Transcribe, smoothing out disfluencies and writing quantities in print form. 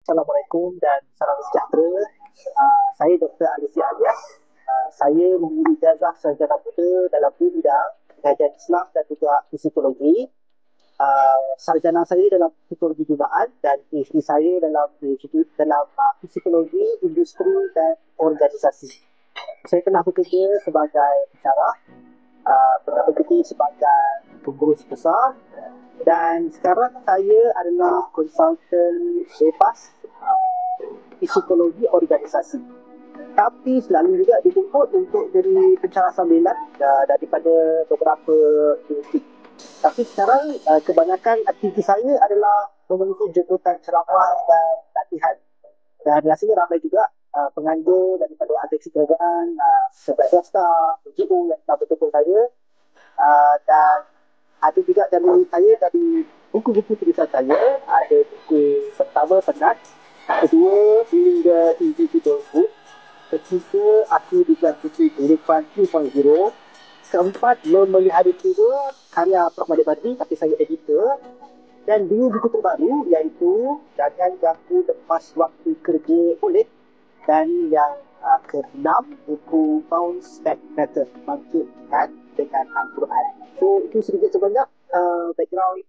Assalamualaikum dan salam sejahtera. Saya Dr. Alicia Alias. Saya memiliki ijazah sarjana muda dalam dua bidang, kajian Islam dan juga psikologi. Sarjana saya dalam psikologi gunaan dan PhD saya dalam psikologi industri dan organisasi. Saya pernah bekerja sebagai pensyarah, pernah bekerja sebagai pengurus besar, dan sekarang saya adalah konsultan bebas psikologi organisasi. Tapi selalu juga dituntut untuk jadi pensyarah sambilan daripada beberapa universiti. Tapi sekarang kebanyakan aktiviti saya adalah memenuhi jemputan ceramah dan latihan. Dan rasanya ramai juga penganjur daripada agensi kerajaan, sebagai staff, NGO yang telah bertemu saya. Dan ada juga dari buku-buku tulisan saya, ada buku pertama Penat, kedua hingga Invisible Book, ketiga Aku Bukan Putri Kehidupan 2.0, keempat Memelihara Jiwa karya Prof. Malik Badri tapi saya editor, dan dua buku terbaru iaitu Jangan Ganggu Lepas Waktu Kerja Oleh, dan yang keenam buku Bounce Back Better, bangkitkan dengan Al-Quran. So itu sedikit sebanyak background.